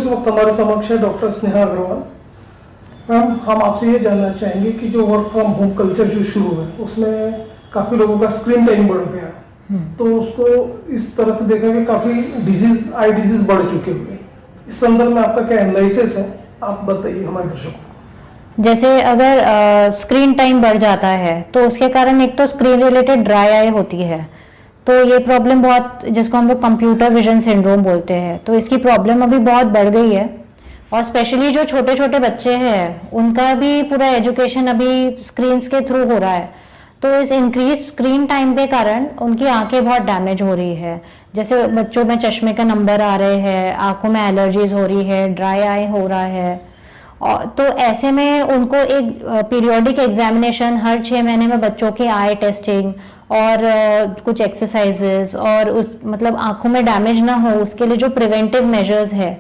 वक्त हमारे समक्ष है डॉक्टर स्नेहा अग्रवाल। मैम, हम आपसे ये जानना चाहेंगे कि जो वर्क फ्रॉम होम कल्चर जो शुरू है उसमें काफ़ी लोगों का स्क्रीन टाइम बढ़ गया है, तो उसको इस तरह से देखा कि काफ़ी आई डिजीज बढ़ चुके हुए। इस संदर्भ में आपका क्या एनालिसिस है, आप बताइए हमारे दर्शकों को। जैसे अगर स्क्रीन टाइम बढ़ जाता है तो उसके कारण एक तो स्क्रीन रिलेटेड ड्राई आई होती है, तो ये प्रॉब्लम बहुत, जिसको हम लोग कंप्यूटर विजन सिंड्रोम बोलते हैं, तो इसकी प्रॉब्लम अभी बहुत बढ़ गई है। और स्पेशली जो छोटे छोटे बच्चे हैं उनका भी पूरा एजुकेशन अभी स्क्रीन्स के थ्रू हो रहा है, तो इस इंक्रीज स्क्रीन टाइम के कारण उनकी आंखें बहुत डैमेज हो रही है। जैसे बच्चों में चश्मे का नंबर आ रहे हैं, आंखों में एलर्जीज हो रही है, ड्राई आई हो रहा है। और तो ऐसे में उनको एक पीरियोडिक एग्जामिनेशन हर 6 महीने में बच्चों की आई टेस्टिंग और कुछ एक्सरसाइजेस और उस मतलब आंखों में डैमेज ना हो उसके लिए जो प्रिवेंटिव मेजर्स है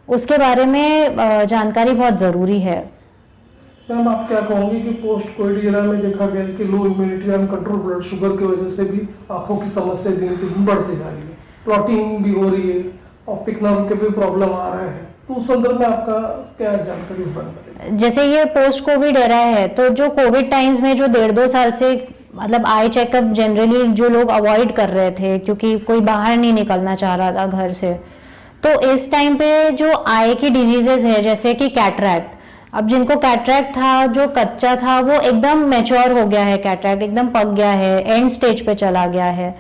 उसके बारे में जानकारी बहुत ज़रूरी है। मैम, आप क्या कहोगे कि पोस्ट कोविड एरा में देखा गया कि लो immunity and control blood sugar की वजह से भी आंखों की समस्या दिन पे दिन बढ़ती जा रही है, क्लॉटिंग भी हो रही है, ऑप्टिक नर्व के भी प्रॉब्लम आ रहा है, तो उस संदर्भ में आपका क्या जानकारी इस बारे में बताइए। जैसे ये पोस्ट कोविड एरा है, तो जो कोविड टाइम्स में जो 1.5-2 साल से मतलब आई चेकअप जनरली जो लोग अवॉइड कर रहे थे क्योंकि कोई बाहर नहीं निकलना चाह रहा था घर से, तो इस टाइम पे जो आई की डिजीजेस है जैसे कि कैटरैक्ट, अब जिनको कैटरैक्ट था जो कच्चा था वो एकदम मैच्योर हो गया है, कैटरैक्ट एकदम पक गया है, एंड स्टेज पे चला गया है,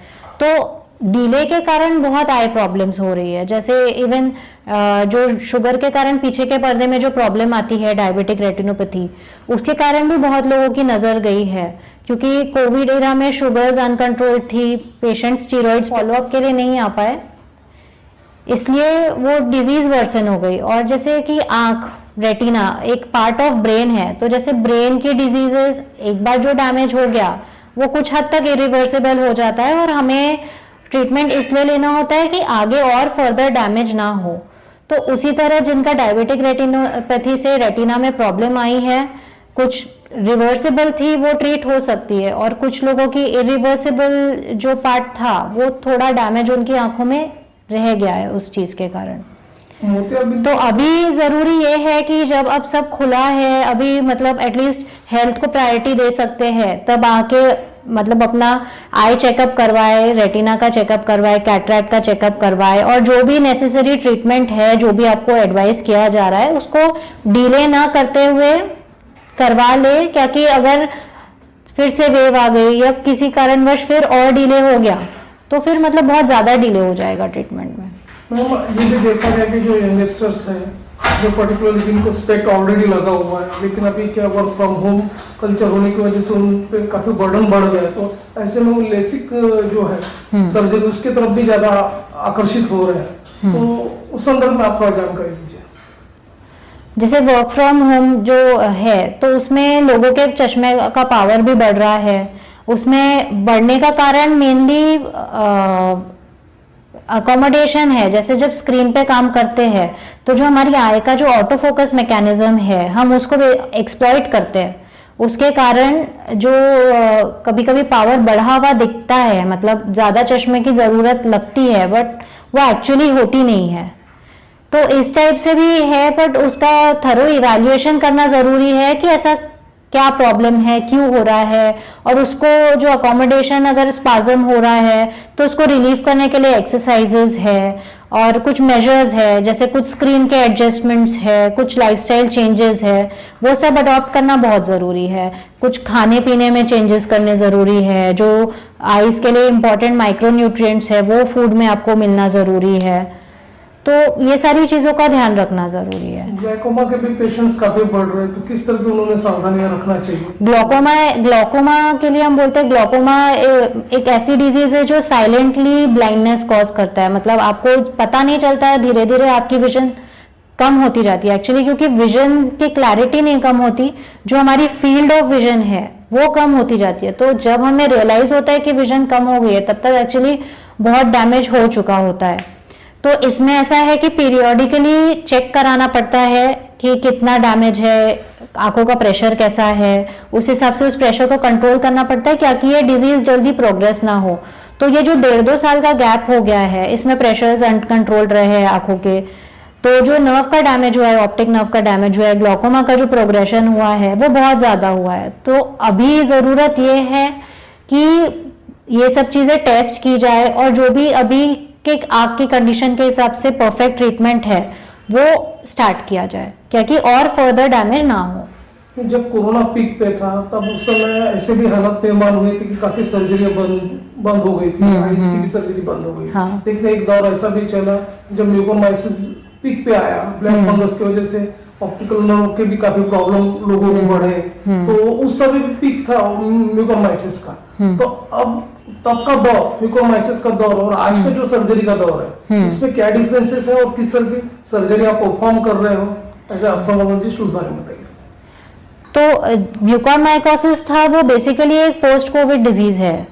तो डिले के कारण बहुत आई प्रॉब्लम्स हो रही है। जैसे इवन जो शुगर के कारण पीछे के पर्दे में जो प्रॉब्लम आती है डायबिटिक रेटिनोपैथी, उसके कारण भी बहुत लोगों की नज़र गई है क्योंकि कोविड एरा में शुगर्स अनकंट्रोल्ड थी, पेशेंट स्टीरॉइड्स फॉलोअप के लिए नहीं आ पाए, इसलिए वो डिजीज वर्सन हो गई। और जैसे कि आंख, रेटिना एक पार्ट ऑफ ब्रेन है, तो जैसे ब्रेन की डिजीजेस एक बार जो डैमेज हो गया वो कुछ हद तक इरिवर्सिबल हो जाता है और हमें ट्रीटमेंट इसलिए लेना होता है कि आगे और फर्दर डैमेज ना हो। तो उसी तरह जिनका डायबिटिक रेटिनोपैथी से रेटिना में प्रॉब्लम आई है, कुछ रिवर्सिबल थी वो ट्रीट हो सकती है, और कुछ लोगों की इरिवर्सिबल जो पार्ट था वो थोड़ा डैमेज उनकी आंखों में रह गया है उस चीज के कारण। तो अभी जरूरी ये है कि जब अब सब खुला है, अभी मतलब एटलीस्ट हेल्थ को प्रायोरिटी दे सकते हैं, तब आके मतलब अपना आई चेकअप करवाए, रेटिना का चेकअप करवाए, कैटरैक्ट का चेकअप करवाए, और जो भी नेसेसरी ट्रीटमेंट है, जो भी आपको एडवाइस किया जा रहा है उसको डिले ना करते हुए करवा ले, क्योंकि अगर फिर से वेव आ गई या किसी कारणवश फिर और डिले हो गया तो फिर मतलब बहुत ज़्यादा डिले हो जाएगा ट्रीटमेंट में। ये भी देखा गया कि जो यंगस्टर्स हैं, जो पर्टिकुलरली जिनको स्पेक्ट ऑलरेडी लगा हुआ है, लेकिन अभी क्या वर्क फ्रॉम होम कल्चर होने की वजह से उन पे काफी बर्डन बढ़ गया है, तो ऐसे में वो लेसिक जो है सर्जरी उसके तरफ भी ज्यादा आकर्षित हो रहे हैं, तो उस संदर्भ में आप थोड़ा जानकारी दीजिए। जैसे वर्क फ्रॉम होम जो है तो उसमें लोगों के चश्मे का पावर भी बढ़ रहा है, उसमें बढ़ने का कारण मेनली अकोमोडेशन है। जैसे जब स्क्रीन पे काम करते हैं तो जो हमारी आई का जो ऑटो फोकस मैकेनिज्म है हम उसको एक्सप्लॉइट करते हैं, उसके कारण जो कभी कभी पावर बढ़ा हुआ दिखता है, मतलब ज़्यादा चश्मे की ज़रूरत लगती है बट वो एक्चुअली होती नहीं है, तो इस टाइप से भी है। बट उसका थरो इवैल्यूएशन करना ज़रूरी है कि ऐसा क्या प्रॉब्लम है, क्यों हो रहा है, और उसको जो अकोमोडेशन अगर स्पाज्म हो रहा है तो उसको रिलीव करने के लिए एक्सरसाइजेज है और कुछ मेजर्स है, जैसे कुछ स्क्रीन के एडजस्टमेंट्स है, कुछ लाइफस्टाइल चेंजेस है, वो सब अडॉप्ट करना बहुत ज़रूरी है। कुछ खाने पीने में चेंजेस करने ज़रूरी है, जो आइज़ के लिए इम्पॉर्टेंट माइक्रोन्यूट्रिएंट्स है वो फूड में आपको मिलना ज़रूरी है, तो ये सारी चीज़ों का ध्यान रखना ज़रूरी है। ग्लाइकोमा के भी पेशेंट्स काफ़ी बढ़ रहे हैं, तो किस तरह की उन्होंने सावधानियां रखना चाहिए? ग्लाइकोमा के लिए हम बोलते हैं ग्लाइकोमा एक ऐसी डिजीज है जो साइलेंटली ब्लाइंडनेस कॉज करता है, मतलब आपको पता नहीं चलता है, धीरे धीरे आपकी विजन कम होती जाती है एक्चुअली, क्योंकि विजन की क्लैरिटी नहीं कम होती, जो हमारी फील्ड ऑफ विजन है वो कम होती जाती है। तो जब हमें रियलाइज होता है कि विजन कम हो गई है तब तक एक्चुअली बहुत डैमेज हो चुका होता है। तो इसमें ऐसा है कि पीरियोडिकली चेक कराना पड़ता है कि कितना डैमेज है, आंखों का प्रेशर कैसा है, उस हिसाब से उस प्रेशर को कंट्रोल करना पड़ता है ताकि ये डिजीज जल्दी प्रोग्रेस ना हो। तो ये जो 1.5-2 साल का गैप हो गया है, इसमें प्रेशर्स अनकंट्रोल्ड रहे हैं आंखों के, तो जो नर्व का डैमेज हुआ है, ऑप्टिक नर्व का डैमेज हुआ है, ग्लूकोमा का जो प्रोग्रेशन हुआ है वो बहुत ज़्यादा हुआ है। तो अभी ज़रूरत ये है कि ये सब चीज़ें टेस्ट की जाए और जो भी अभी के आँख की कंडीशन के हिसाब से परफेक्ट ट्रीटमेंट है वो स्टार्ट किया जाए, क्योंकि और फर्दर डैमेज ना हो। जब कोरोना पीक पे था तब उस समय ऐसे भी हालात निर्माण हुए थे कि काफी सर्जरियां बंद हो गई थी, आईज की भी सर्जरी बंद हो गई। हाँ। लेकिन एक दौर ऐसा भी चला जब म्यूकोरमाइसिस पीक पे आया, ब्लैक फंगस की वजह से ऑप्टिकल नर्व के भी काफी प्रॉब्लम लोगों को बढ़े, तो उस समय भी पीक था म्यूकोरमाइसिस का। तो अब तब का दौर, म्यूकोरमाइसिस का दौर और आज का जो सर्जरी का दौर है, इसमें क्या डिफरेंसेस है और किस तरह की सर्जरी आप परफॉर्म कर रहे हो एज ए ऑप्थेल्मोलॉजिस्ट, उस बारे में बताइए। तो म्यूकोरमाइकोसिस था वो बेसिकली एक पोस्ट कोविड डिजीज है,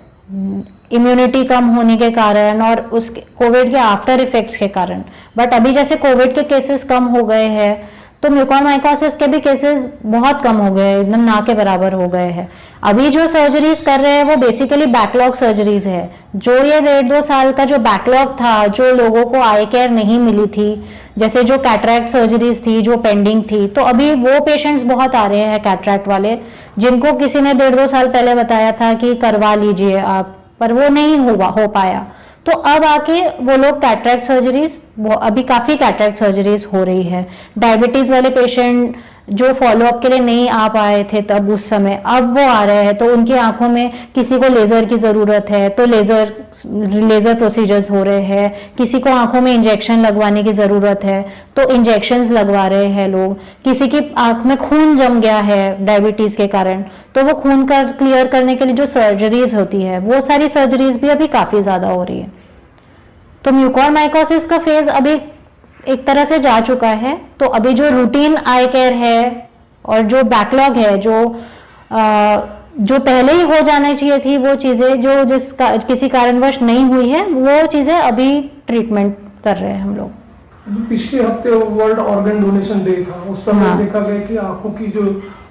इम्यूनिटी कम होने के कारण और उस कोविड के आफ्टर इफेक्ट्स के कारण। बट अभी जैसे कोविड के केसेस कम हो गए हैं तो म्यूकोरमाइकोसिस के भी केसेस बहुत कम हो गए, एकदम ना के बराबर हो गए हैं। अभी जो सर्जरीज कर रहे हैं वो बेसिकली बैकलॉग सर्जरीज है। जो ये 1.5-2 साल का जो बैकलॉग था, जो लोगों को आई केयर नहीं मिली थी, जैसे जो कैटरैक्ट सर्जरीज थी जो पेंडिंग थी, तो अभी वो पेशेंट्स बहुत आ रहे हैं कैटरैक्ट वाले, जिनको किसी ने 1.5-2 साल पहले बताया था कि करवा लीजिए आप, पर वो नहीं हो पाया। तो अब आके वो लोग कैटरैक्ट सर्जरीज, अभी काफी कैटरैक्ट सर्जरीज हो रही है। डायबिटीज वाले पेशेंट जो फॉलोअप के लिए नहीं आ पाए थे तब उस समय, अब वो आ रहे हैं, तो उनकी आंखों में किसी को लेजर की जरूरत है तो लेजर प्रोसीजर्स हो रहे हैं, किसी को आंखों में इंजेक्शन लगवाने की जरूरत है तो इंजेक्शंस लगवा रहे हैं लोग, किसी की आंख में खून जम गया है डायबिटीज के कारण तो वो खून का क्लियर करने के लिए जो सर्जरीज होती है वो सारी सर्जरीज भी अभी काफी ज्यादा हो रही है। तो म्यूकोरमाइकोसिस का फेज अभी एक तरह से जा चुका है। तो अभी जो रूटीन आई केयर है और जो बैकलॉग है, जो पहले ही हो जाने चाहिए थी, वो चीजें जो किसी कारणवश नहीं हुई है, वो चीजें अभी ट्रीटमेंट कर रहे हैं हम लोग। पिछले हफ्ते वर्ल्ड ऑर्गन डोनेशन डे था, उस समय हाँ। देखा गया कि आंखों की जो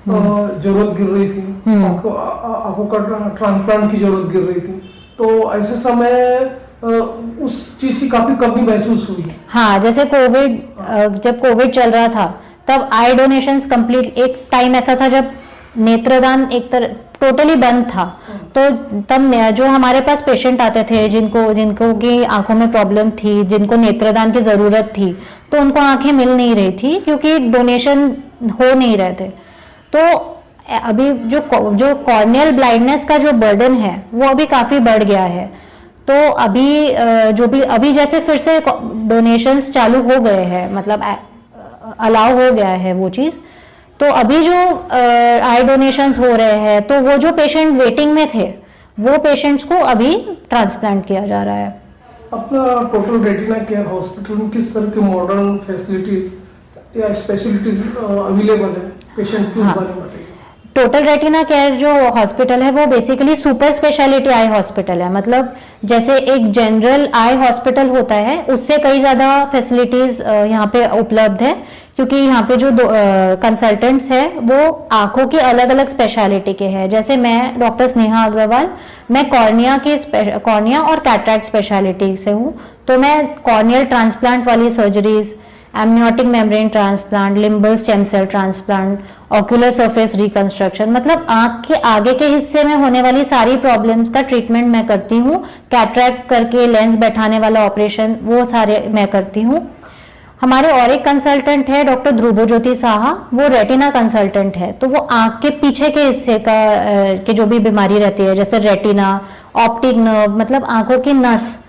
जरूरत गिर रही थी, आंखों का ट्रांसप्लांट की जरूरत गिर रही थी, तो ऐसे समय उस चीज की काफी कमी महसूस हुई। हाँ, जैसे जब कोविड चल रहा था तब आई डोनेशंस कंप्लीट, एक टाइम ऐसा था जब नेत्रदान एक तरह टोटली बंद था, तो तब जो हमारे पास पेशेंट आते थे जिनको की आंखों में प्रॉब्लम थी, जिनको नेत्रदान की जरूरत थी, तो उनको आंखें मिल नहीं रही थी क्योंकि डोनेशन हो नहीं रहे थे। तो अभी जो कॉर्नियल ब्लाइंडनेस का जो बर्डन है वो अभी काफी बढ़ गया है। तो अभी जैसे फिर से डोनेशंस चालू हो गए हैं, मतलब अलाउ हो गया है वो चीज, तो अभी जो आई डोनेशंस हो रहे हैं तो वो जो पेशेंट वेटिंग में थे वो पेशेंट्स को अभी ट्रांसप्लांट किया जा रहा है। अपना टोटल रेटिना केयर हॉस्पिटल में किस तरह की मॉडर्न फैसिलिटीज या स्पेशलिटीज अवेलेबल है पेशेंट्स के, उस बारे में बताइए। टोटल रेटिना केयर जो हॉस्पिटल है वो basically super speciality eye hospital है। मतलब जैसे एक जनरल आई हॉस्पिटल होता है उससे कई ज़्यादा फैसिलिटीज़ यहाँ पे उपलब्ध है, क्योंकि यहाँ पे जो कंसल्टेंट्स है वो आंखों की अलग अलग स्पेशलिटी के हैं। जैसे मैं डॉक्टर स्नेहा अग्रवाल, मैं कॉर्निया और कैटरैक्ट स्पेशलिटी से हूँ, तो मैं कॉर्नियल ट्रांसप्लांट वाली surgeries, amniotic membrane transplant, limbal stem cell transplant, ocular surface reconstruction, मतलब आंख के आगे के हिस्से में होने वाली सारी प्रॉब्लम्स का ट्रीटमेंट मैं करती हूँ। कैटरैक्ट करके लेंस बैठाने वाला ऑपरेशन वो सारे मैं करती हूँ। हमारे और एक कंसल्टेंट है डॉक्टर ध्रुव ज्योति साहा, वो रेटिना कंसल्टेंट है, तो वो आंख के पीछे के हिस्से के जो भी बीमारी रहती है जैसे रेटिना, ऑप्टिक नर्व, मतलब आंखों की नस,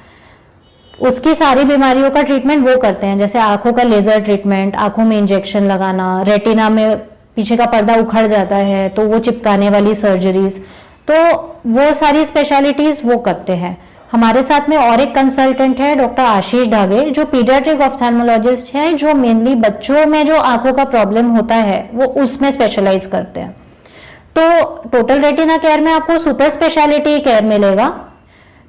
उसकी सारी बीमारियों का ट्रीटमेंट वो करते हैं। जैसे आंखों का लेजर ट्रीटमेंट, आंखों में इंजेक्शन लगाना, रेटिना में पीछे का पर्दा उखड़ जाता है तो वो चिपकाने वाली सर्जरीज, तो वो सारी स्पेशलिटीज वो करते हैं। हमारे साथ में और एक कंसल्टेंट है डॉक्टर आशीष धागे, जो पीडियाट्रिक ऑफ्थेल्मोलॉजिस्ट है, जो मेनली बच्चों में जो आंखों का प्रॉब्लम होता है वो उसमें स्पेशलाइज करते हैं। तो टोटल रेटिना केयर में आपको सुपर स्पेशलिटी केयर मिलेगा,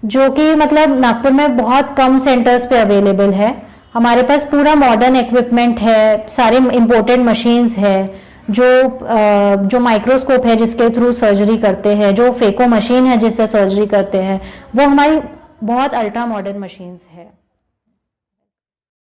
जो कि मतलब नागपुर में बहुत कम सेंटर्स पे अवेलेबल है। हमारे पास पूरा मॉडर्न इक्विपमेंट है, सारे इम्पोर्टेड मशीन्स है, जो माइक्रोस्कोप है जिसके थ्रू सर्जरी करते हैं, जो फेको मशीन है जिससे सर्जरी करते हैं, वो हमारी बहुत अल्ट्रा मॉडर्न मशीन्स है।